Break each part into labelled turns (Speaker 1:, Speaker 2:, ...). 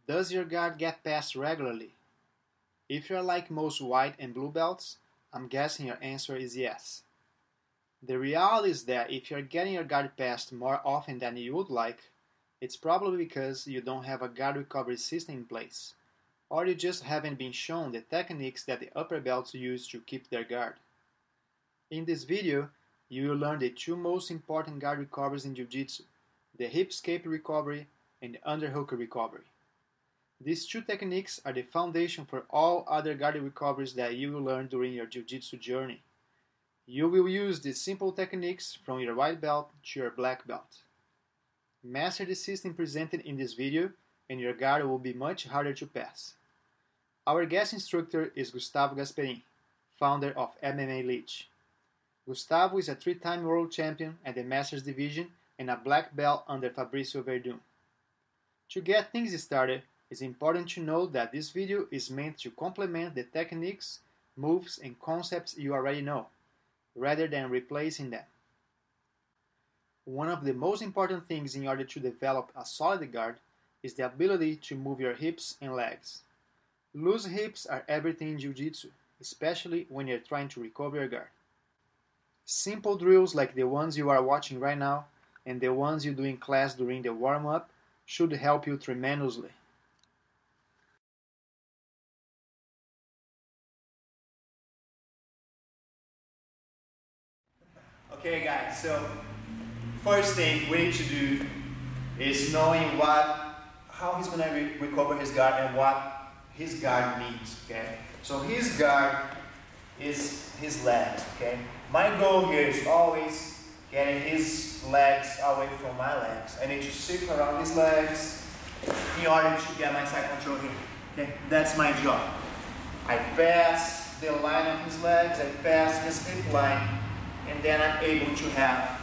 Speaker 1: Does your guard get passed regularly? If you're like most white and blue belts, I'm guessing your answer is yes. The reality is that if you're getting your guard passed more often than you would like, it's probably because you don't have a guard recovery system in place, or you just haven't been shown the techniques that the upper belts use to keep their guard. In this video, you will learn the two most important guard recoveries in Jiu Jitsu, the hip escape recovery and the underhook recovery. These two techniques are the foundation for all other guard recoveries that you will learn during your Jiu Jitsu journey. You will use these simple techniques from your white belt to your black belt. Master the system presented in this video and your guard will be much harder to pass. Our guest instructor is Gustavo Gasperin, founder of MMA Leech. Gustavo is a 3-time world champion at the Masters Division and a black belt under Fabricio Verdun. To get things started, it's important to know that this video is meant to complement the techniques, moves, and concepts you already know, rather than replacing them. One of the most important things in order to develop a solid guard is the ability to move your hips and legs. Loose hips are everything in Jiu Jitsu, especially when you're trying to recover your guard. Simple drills like the ones you are watching right now and the ones you do in class during the warm-up should help you tremendously. Okay guys, so first thing we need to do is knowing how he's going to recover his guard and what his guard means, okay? So his guard is his legs, okay? My goal here is always getting his legs away from my legs. I need to circle around his legs in order to get my side control here, okay? That's my job. I pass the line of his legs, I pass his hip line, and then I'm able to have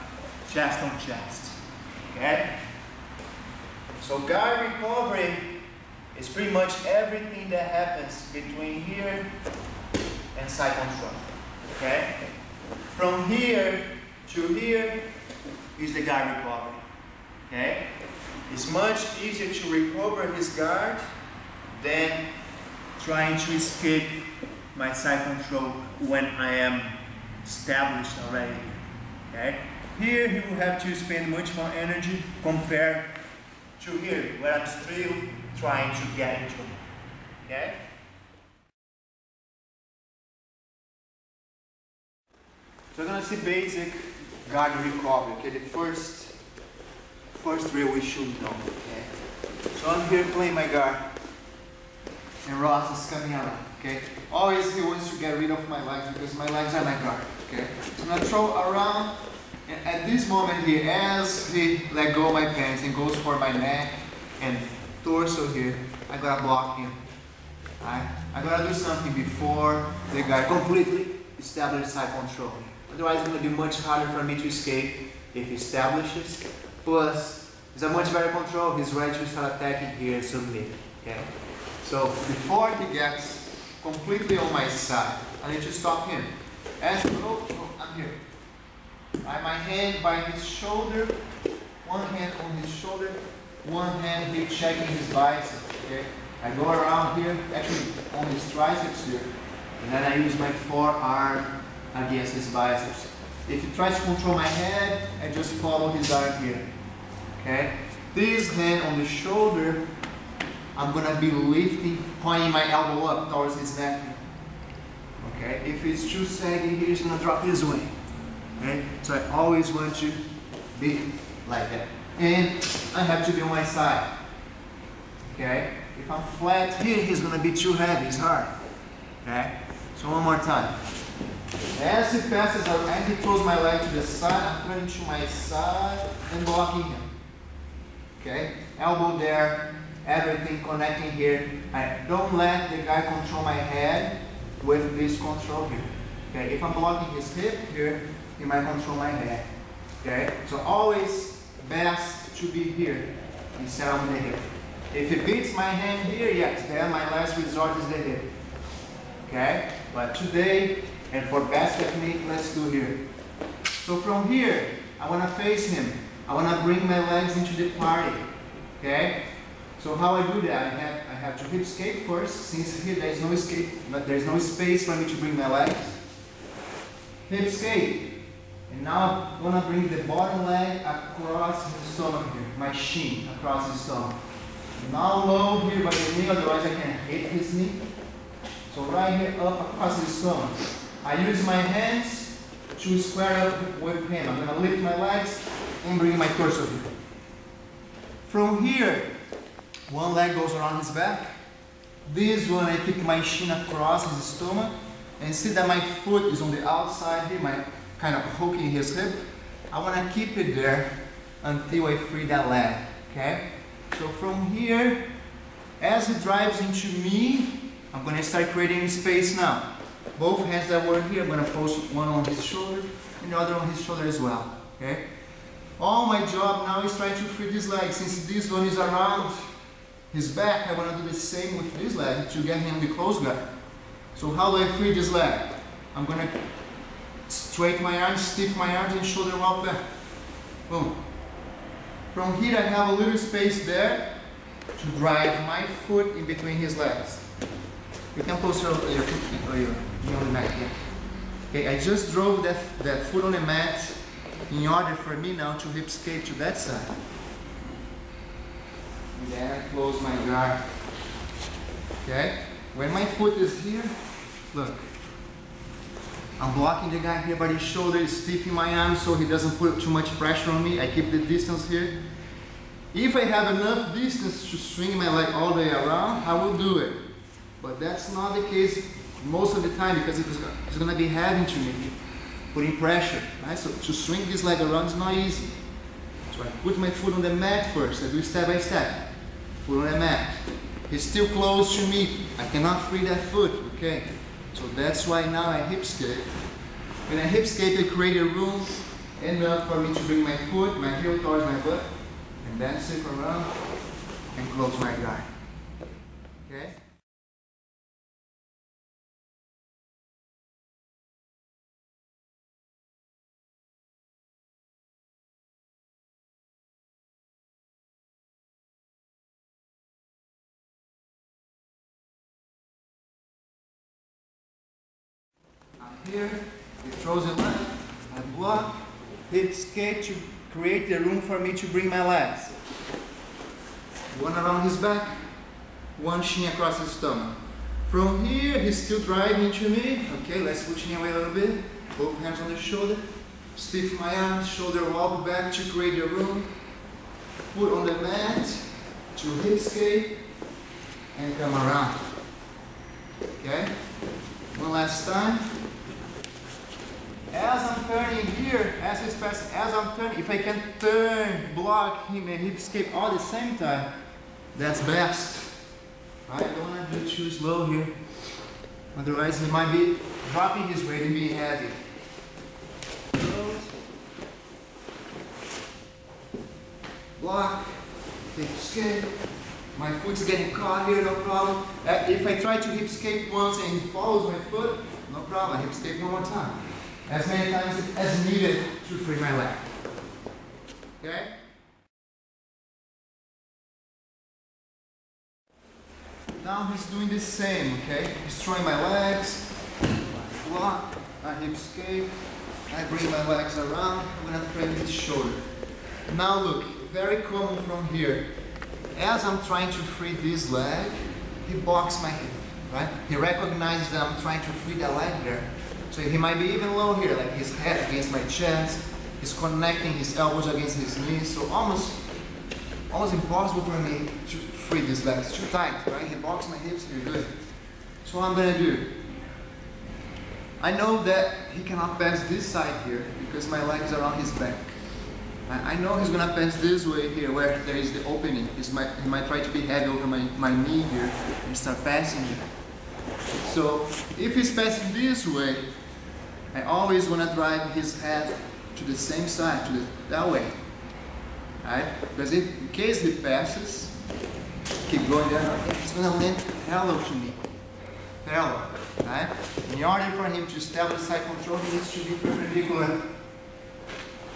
Speaker 1: chest on chest, okay? So guard recovery is pretty much everything that happens between here and side control, okay? From here to here is the guard recovery, okay? It's much easier to recover his guard than trying to escape my side control when I am established already, okay? Here he will have to spend much more energy compared to here, where I'm still trying to get into it, okay? So we're gonna see basic guard recovery, okay? The first drill we should know, okay? So I'm here playing my guard, and Ross is coming around, okay? Always he wants to get rid of my legs because my legs are my guard, okay? So I'm gonna throw around, and at this moment here, as he let go of my pants and goes for my neck and torso here, I gotta block him. Alright? I gotta do something before the guy completely establishes side control. Otherwise it's gonna be much harder for me to escape if he establishes. Plus, it's a much better control, he's ready to start attacking here and submit. Okay? So before he gets completely on my side, I need to stop him. As he goes, I'm here. Right, my hand by his shoulder, one hand on his shoulder, one hand here checking his biceps, okay? I go around here, actually on his triceps here, and then I use my forearm against his biceps. If he tries to control my head, I just follow his arm here, okay? This hand on the shoulder, I'm gonna be lifting, pointing my elbow up towards his neck, okay? If it's too saggy here, it's gonna drop this way. Okay? So I always want to be like that. And I have to be on my side. Okay? If I'm flat here, he's going to be too heavy, it's hard. Okay? So one more time. As he passes out, as he throws my leg to the side, I'm turning to my side and blocking him. Okay? Elbow there, everything connecting here. I don't let the guy control my head with this control here. Okay? If I'm blocking his hip here, he might control my head, okay? So always best to be here instead of the hip. If he beats my hand here, yes, then my last resort is the hip, okay? But today, and for best technique, let's do here. So from here, I want to face him. I want to bring my legs into the party, okay? So So how I do that, I have to hip escape first, since here there is no escape, but there is no space for me to bring my legs. Hip escape. And now I'm gonna bring the bottom leg across the stomach here, my shin across the stomach. Now low here by the knee, otherwise I can hit his knee. So right here up across the stomach. I use my hands to square up with him. I'm gonna lift my legs and bring my torso here. From here, one leg goes around his back. This one I keep my shin across his stomach and see that my foot is on the outside here, my kind of hooking his hip. I want to keep it there until I free that leg, okay? So from here, as he drives into me, I'm going to start creating space now. Both hands that were here, I'm going to post one on his shoulder and the other on his shoulder as well, okay? All my job now is trying to free this leg. Since this one is around his back, I want to do the same with this leg to get him the close guard. So how do I free this leg? I'm going to straighten my arms, stiff my arms and shoulder walk back. Boom. From here I have a little space there to drive my foot in between his legs. You can post your foot or your knee on the mat here. Okay, I just drove that foot on the mat in order for me now to hip escape to that side. And then I close my guard. Okay? When my foot is here, look. I'm blocking the guy here by the shoulder, stiffing my arm so he doesn't put too much pressure on me. I keep the distance here. If I have enough distance to swing my leg all the way around, I will do it. But that's not the case most of the time because it's going to be heavy to me, putting pressure. Right? So to swing this leg around is not easy. So I put my foot on the mat first. I do step by step. Foot on the mat. He's still close to me. I cannot free that foot. Okay. So that's why now I hip escape. When I hip escape, I create a room enough for me to bring my foot, my heel towards my butt, and then circle around and close my guard. Okay? Here, he throws a leg, I block, hip escape to create the room for me to bring my legs. One around his back, one shin across his stomach. From here, he's still driving to me. Okay, let's push him away a little bit. Both hands on the shoulder. Stiff my arms, shoulder walk back to create the room. Foot on the mat to hip escape and come around. Okay, one last time. As I'm turning here, as he's passing, as I'm turning, if I can turn, block him and hip escape all at the same time, that's best. I don't want to do too slow here, otherwise he might be dropping his weight and being heavy. Close. Block, hip escape. My foot's getting caught here, no problem. If I try to hip escape once and he follows my foot, no problem, I hip escape one more time. As many times as needed to free my leg. Okay? Now he's doing the same, okay? He's throwing my legs, I block, I hip escape, I bring my legs around, I'm gonna frame his shoulder. Now look, very common from here. As I'm trying to free this leg, he blocks my hip, right? He recognizes that I'm trying to free that leg there. So he might be even low here, like his head against my chest. He's connecting his elbows against his knees. So almost impossible for me to free this leg. It's too tight, right? He blocks my hips here, good. So what I'm gonna do, I know that he cannot pass this side here because my legs are on his back. I know he's gonna pass this way here where there is the opening. He might try to be heavy over my knee here and start passing here. So if he's passing this way, I always want to drive his head to the same side, that way. Right? Because if, in case he passes, keep going down, he's going to land parallel to me. Parallel. Right? In order for him to establish side control, he needs to be perpendicular.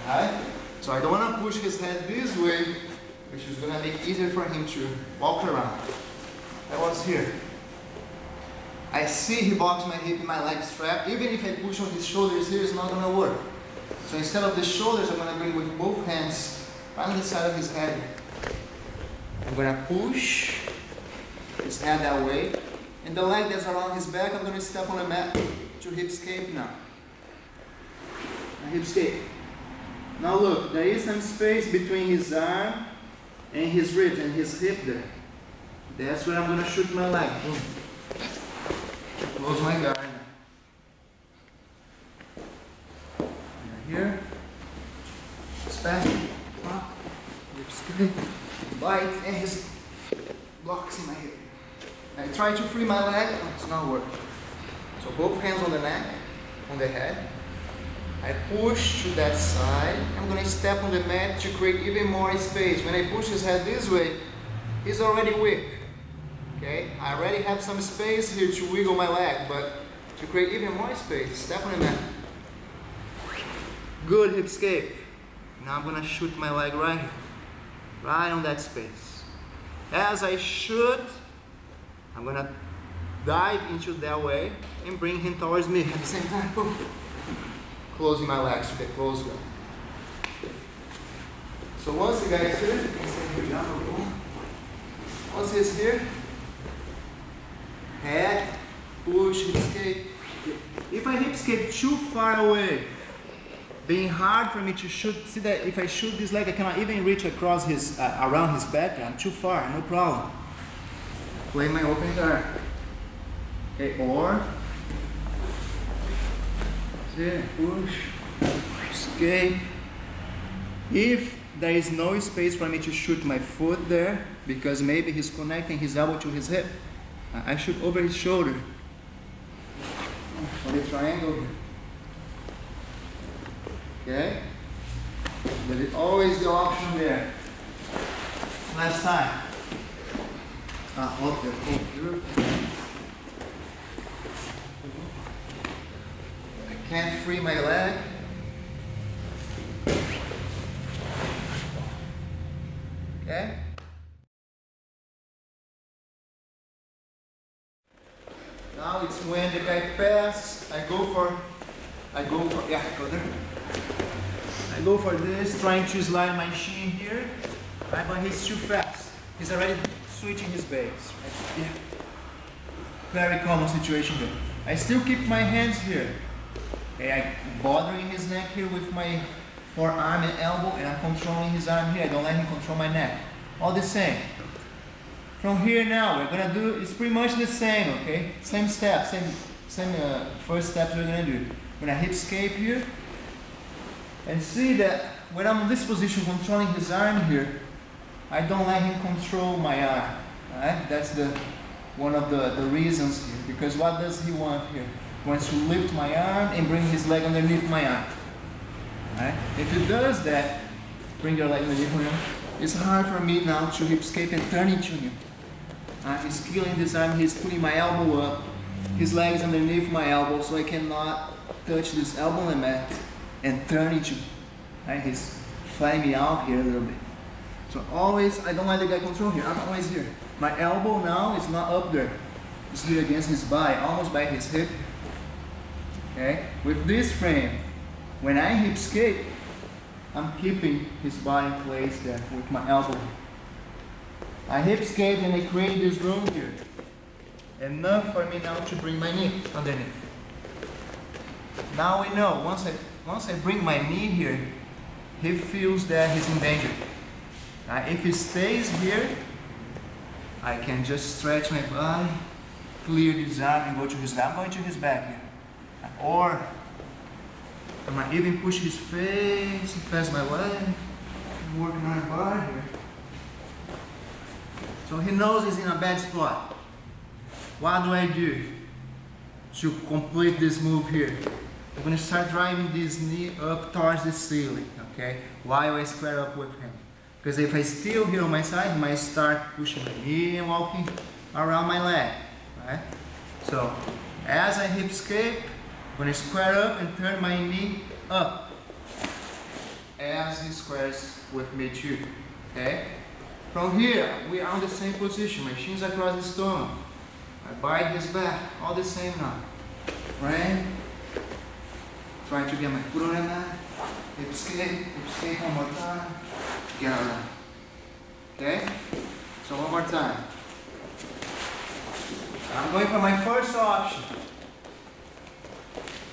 Speaker 1: Right? So I don't want to push his head this way which is gonna make it easier for him to walk around. I was here. I see he blocks my hip and my leg strap. Even if I push on his shoulders here, it's not gonna work. So instead of the shoulders, I'm gonna bring with both hands right on the side of his head. I'm gonna push his head that way. And the leg that's around his back, I'm gonna step on the mat to hip escape now. Hip escape. Now look, there is some space between his arm and his ribs and his hip there. That's where I'm gonna shoot my leg. Boom. Close my guard now. Here. Back. Up. Hip escape. Bite and his blocks in my hip. I try to free my leg, it's not working. So both hands on the neck, on the head. I push to that side. I'm going to step on the mat to create even more space. When I push his head this way, he's already weak. Okay? I already have some space here to wiggle my leg, but to create even more space, step on the mat. Good hip escape. Now I'm going to shoot my leg right here. Right on that space. As I shoot, I'm going to dive into that way and bring him towards me at the same time. Boom. Closing my legs to get closer. So once the guy is here, you can say here down. Once he's here, head, push, hip escape. If I hip escape too far away, being hard for me to shoot, see that if I shoot this leg, I cannot even reach across his, around his back. I'm too far, no problem. Play my open guard. Okay, or here, push, escape. If there is no space for me to shoot my foot there, because maybe he's connecting his elbow to his hip, I shoot over his shoulder. On the triangle here. Okay? There is always the option there. Last time. Okay. I can't free my leg. Okay? Now it's when the guy passes, I go for this, trying to slide my shin here, right, but he's too fast. He's already switching his base. Right? Yeah. Very common situation here. I still keep my hands here. Okay, I'm bothering his neck here with my forearm and elbow, and I'm controlling his arm here. I don't let him control my neck. All the same. From here now, we're gonna do, it's pretty much the same, okay? Same steps, same first steps we're gonna do. We're gonna hip escape here, and see that when I'm in this position controlling his arm here, I don't let him control my arm, right? That's one of the reasons here, because what does he want here? He wants to lift my arm and bring his leg underneath my arm, right? If he does that, bring your leg underneath my arm, it's hard for me now to hip escape and turn into him. He's killing this arm, he's putting my elbow up, his leg is underneath my elbow, so I cannot touch this elbow on the mat and turn into him. Right? He's flying me out here a little bit. So always, I don't let the guy control here, I'm always here. My elbow now is not up there. It's here against his body, almost by his hip. Okay? With this frame, when I hip escape, I'm keeping his body in place there with my elbow. I hip escape and I create this room here. Enough for me now to bring my knee underneath. Now we know, once I bring my knee here, he feels that he's in danger. If he stays here, I can just stretch my body, clear this arm and go to his back. I'm going to his back here. Or I might even push his face past my leg. I'm working on a bar here. So he knows he's in a bad spot. What do I do to complete this move here? I'm going to start driving this knee up towards the ceiling, okay? While I square up with him. Because if I still here on my side, he might start pushing my knee and walking around my leg, right? So, as I hip escape, I'm going to square up and turn my knee up. As he squares with me too, okay? From here, we are on the same position. My shins across his stomach. I bite his back. All the same now. Frame. Try to get my foot on the mat. Hip escape one more time. Get around. Okay? So one more time. I'm going for my first option.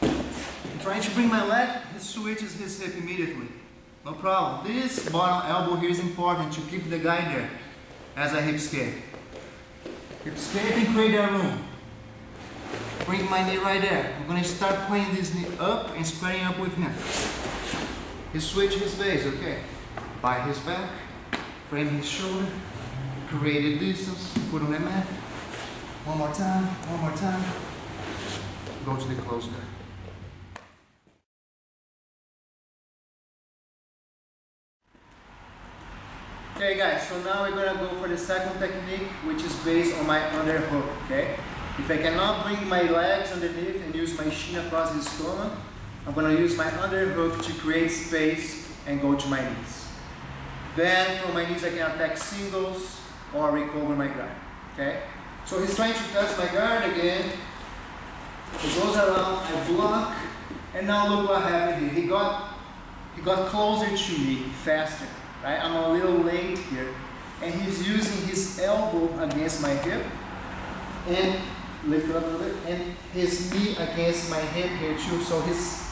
Speaker 1: I'm trying to bring my leg, he switches his hip immediately. No problem. This bottom elbow here is important to keep the guy there as I hip escape. Hip escape and create that room. Bring my knee right there. I'm going to start playing this knee up and squaring up with him. He switches his base, okay. Bite his back, frame his shoulder, create a distance, foot on the mat. One more time, one more time. Go to the close guard. Okay guys, so now we're gonna go for the second technique, which is based on my underhook, okay? If I cannot bring my legs underneath and use my shin across his stomach, I'm gonna use my underhook to create space and go to my knees. Then from my knees I can attack singles or recover my guard, okay? So he's trying to test my guard again. He goes around, I block, and now look what happened here. He got closer to me faster. Right? I'm a little late here, and he's using his elbow against my hip, and lift it up a little bit, and his knee against my hip here too. So he's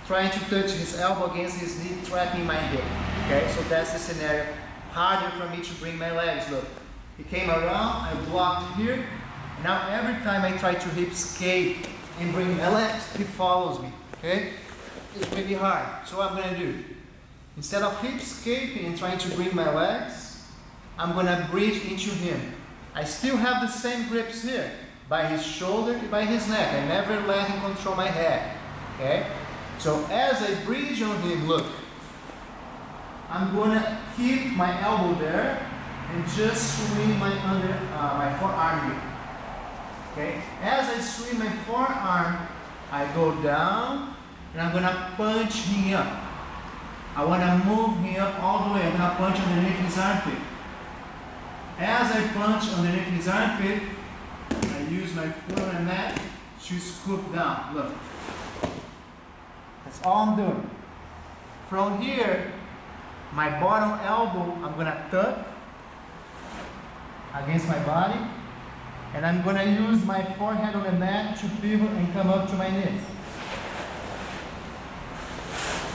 Speaker 1: trying to touch his elbow against his knee, trapping my hip. Okay, so that's the scenario. Harder for me to bring my legs. Look, he came around, I blocked here. Now every time I try to hip escape and bring my legs, he follows me. Okay, it's really hard. So what I'm gonna do? Instead of hip escaping and trying to bring my legs, I'm gonna bridge into him. I still have the same grips here, by his shoulder and by his neck. I never let him control my head, okay? So as I bridge on him, look, I'm gonna keep my elbow there and just swing my my forearm here, okay? As I swing my forearm, I go down and I'm gonna punch him up. I want to move him up all the way. I'm going to punch underneath his armpit. As I punch underneath his armpit, I use my foot on the mat to scoop down. Look. That's all I'm doing. From here, my bottom elbow, I'm going to tuck against my body. And I'm going to use my forehead on the mat to pivot and come up to my knees.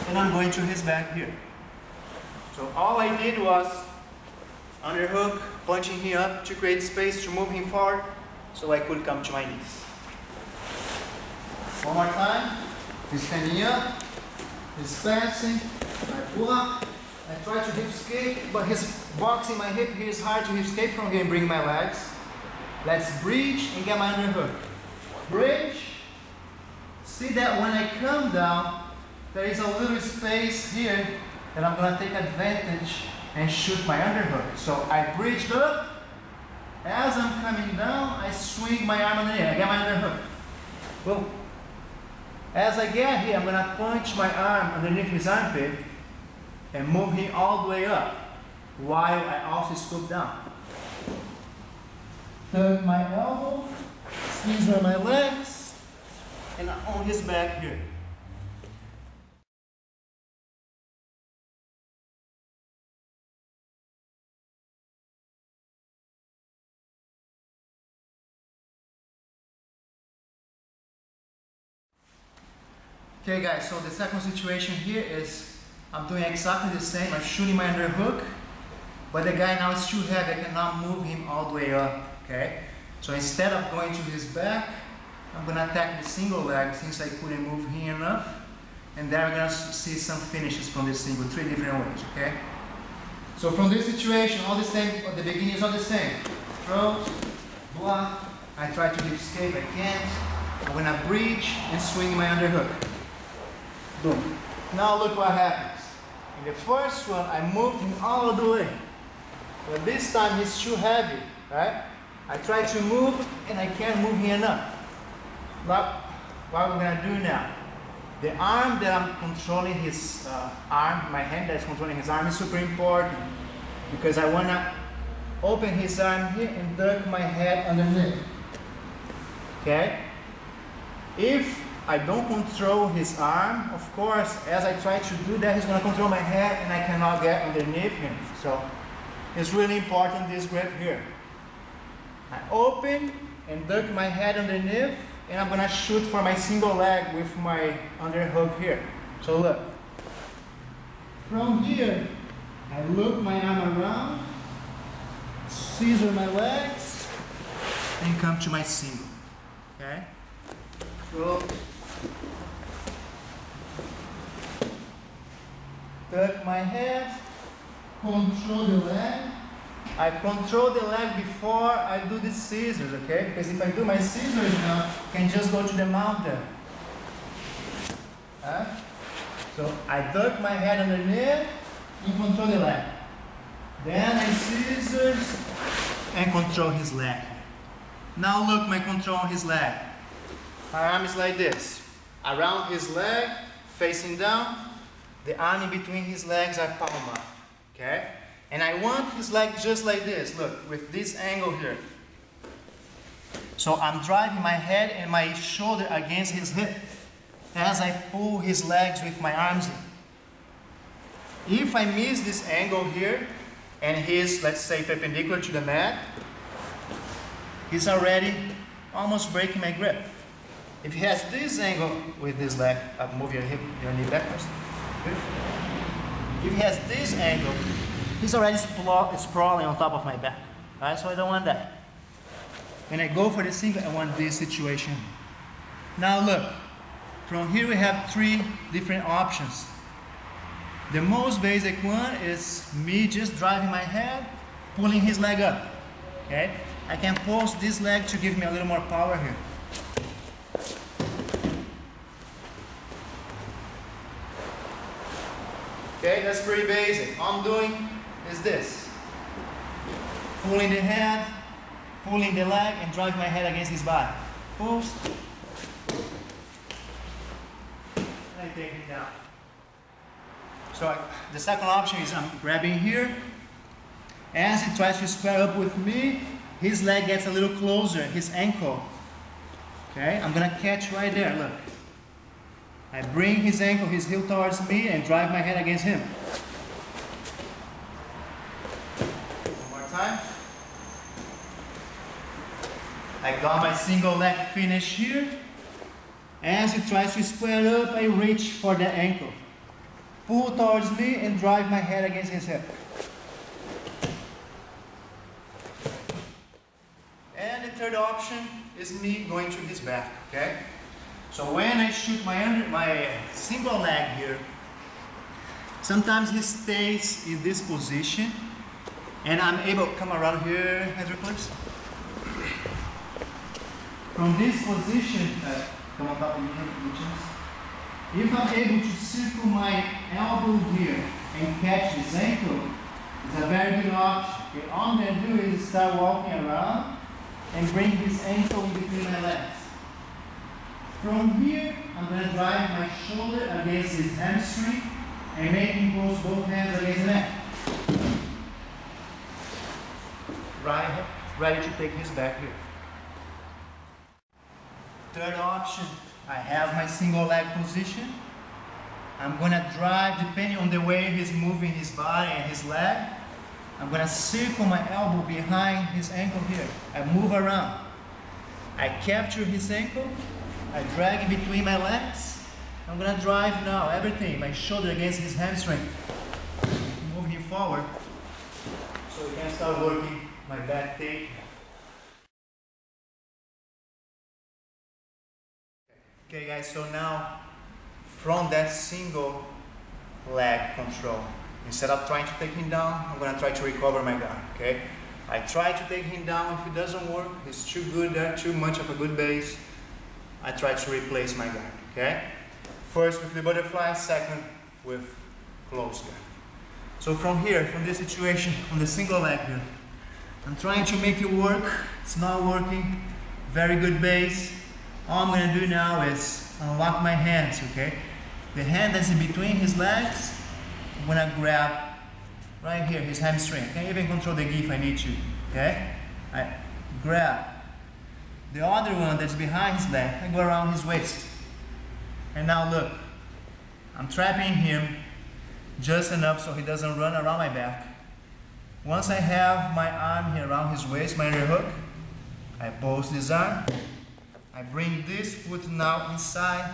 Speaker 1: And I'm going to his back here. So all I did was underhook, punching him up to create space to move him forward so I could come to my knees. One more time. He's standing up, he's passing, I block, I try to hip escape, but he's boxing my hip here. It's hard to hip escape from here and bring my legs. Let's bridge and get my underhook. Bridge. See that when I come down, there is a little space here that I'm going to take advantage and shoot my underhook. So I bridged up. As I'm coming down, I swing my arm in the air. I get my underhook. Boom. As I get here, I'm going to punch my arm underneath his armpit and move him all the way up while I also scoop down. Turn my elbow, squeeze on my legs, and on his back here. Okay guys, so the second situation here is I'm doing exactly the same. I'm shooting my underhook, but the guy now is too heavy. I cannot move him all the way up, okay? So instead of going to his back, I'm going to attack the single leg since I couldn't move him enough. And then we're going to see some finishes from this single, 3 different ways, okay? So from this situation, all the same, the beginning is all the same. Throw, block, I try to escape, I can't. I'm going to bridge and swing my underhook. Boom. Now look what happens. In the first one, I moved him all the way. But this time he's too heavy, right? I try to move and I can't move him enough. But what we're gonna do now? The arm that I'm controlling his arm, my hand that is controlling his arm is super important. because I want to open his arm here and duck my head underneath. Okay? If I don't control his arm, of course, as I try to do that, he's going to control my head and I cannot get underneath him. So it's really important, this grip here. I open and duck my head underneath, and I'm going to shoot for my single leg with my underhook here. So look. From here, I loop my arm around, scissor my legs, and come to my single. Okay? So, duck my head, control the leg. I control the leg before I do the scissors, okay? Because if I do my scissors now, I can just go to the mountain. So I duck my head underneath and control the leg. Then I scissors and control his leg. Now look, my control on his leg. My arm is like this. Around his leg, facing down. The arm in between his legs are palm up. Okay? And I want his leg just like this. Look, with this angle here. So I'm driving my head and my shoulder against his hip as I pull his legs with my arms in. If I miss this angle here and he's, let's say, perpendicular to the mat, he's already almost breaking my grip. If he has this angle with this leg, move your knee backwards. If he has this angle, he's already sprawling on top of my back. Right? So I don't want that. When I go for the single, I want this situation. Now look, from here we have three different options. The most basic one is me just driving my head, pulling his leg up. Okay? I can pulse this leg to give me a little more power here. Okay, that's pretty basic. All I'm doing is this. Pulling the head, pulling the leg, and driving my head against his body. Pulse. And I take it down. So the second option is I'm grabbing here. As he tries to square up with me, his leg gets a little closer, his ankle. Okay, I'm gonna catch right there, look. I bring his ankle, his heel towards me and drive my head against him. One more time. I got my single leg finish here. As he tries to square up, I reach for the ankle. Pull towards me and drive my head against his hip. And the third option is me going to his back, okay? So when I shoot my single leg here, sometimes he stays in this position and I'm able to come around here, Heather, please. From this position, come on top of me, if I'm able to circle my elbow here and catch his ankle, it's a very good option. Okay, all I'm going to do is start walking around and bring his ankle in between my legs. From here, I'm going to drive my shoulder against his hamstring and make him close both hands against the neck. Right, ready to take his back here. Third option, I have my single leg position. I'm going to drive, depending on the way he's moving his body and his leg, I'm going to circle my elbow behind his ankle here. I move around. I capture his ankle. I drag in between my legs. I'm going to drive now, everything, my shoulder against his hamstring. Move him forward so we can start working my back take. Okay guys, so now from that single leg control, instead of trying to take him down, I'm going to try to recover my guard, okay? I try to take him down. If it doesn't work, he's too good there, too much of a good base, I try to replace my guard, okay? First with the butterfly, second with close guard. So from here, from this situation, on the single leg here, I'm trying to make it work. It's not working. Very good base. All I'm going to do now is unlock my hands, okay? The hand that's in between his legs, I'm going to grab right here, his hamstring. I can even control the gi if I need to, okay? I grab the other one that's behind his leg, I go around his waist. And now look, I'm trapping him just enough so he doesn't run around my back. Once I have my arm here around his waist, my underhook, I post this arm, I bring this foot now inside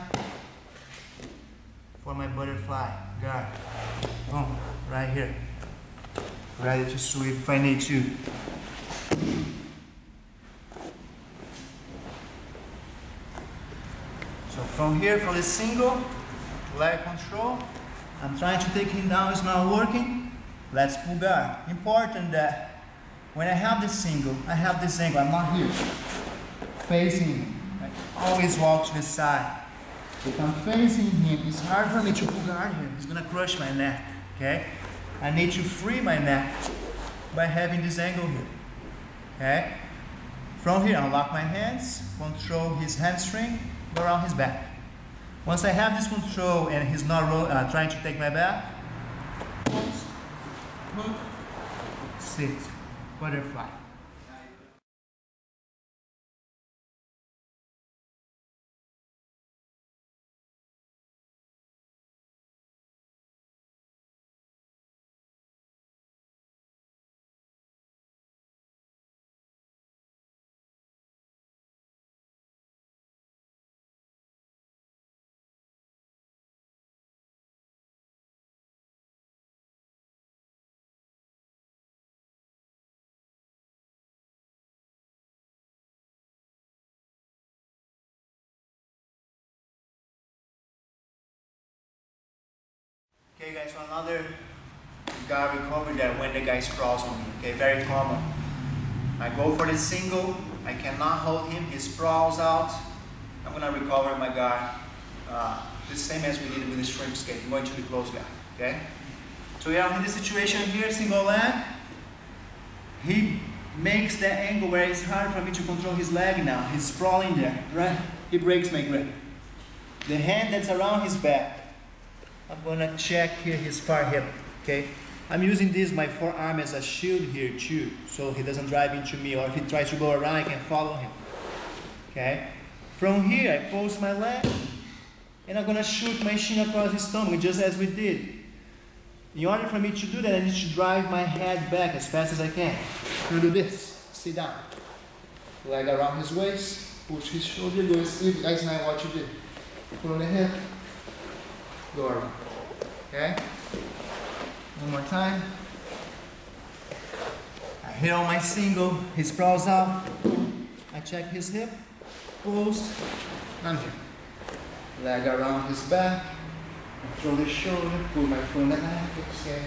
Speaker 1: for my butterfly guard. Boom, right here. Ready to sweep if I need to. So from here, from the single leg control, I'm trying to take him down, it's not working. Let's pull guard. Important that when I have this single, I have this angle, I'm not here, facing him. I always walk to the side. If I'm facing him, it's hard for me to pull guard here. He's gonna crush my neck, okay? I need to free my neck by having this angle here, okay? From here, unlock my hands, control his hamstring, go around his back. Once I have this control and he's not trying to take my back, post, hook, sit, butterfly. Okay guys, so another guard recovery that when the guy sprawls on me, okay, very common. I go for the single, I cannot hold him, he sprawls out, I'm gonna recover my guard, the same as we did with the shrimp skate, I'm going to the close guard, okay? So yeah, in this situation here, single leg, he makes that angle where it's hard for me to control his leg now, he's sprawling there, right? He breaks my grip. The hand that's around his back, I'm gonna check here his far hip, okay? I'm using this, my forearm as a shield here too, so he doesn't drive into me, or if he tries to go around, I can follow him, okay? From here, I post my leg, and I'm gonna shoot my shin across his stomach, just as we did. In order for me to do that, I need to drive my head back as fast as I can. I'm gonna do this, sit down. Leg around his waist, push his shoulder, go sleep, that's not what you did. Put on the hip, go around, okay? One more time. I hit on my single, he sprawls out, I check his hip, post, I'm here. Leg around his back, throw the shoulder, pull my foot in the leg, okay?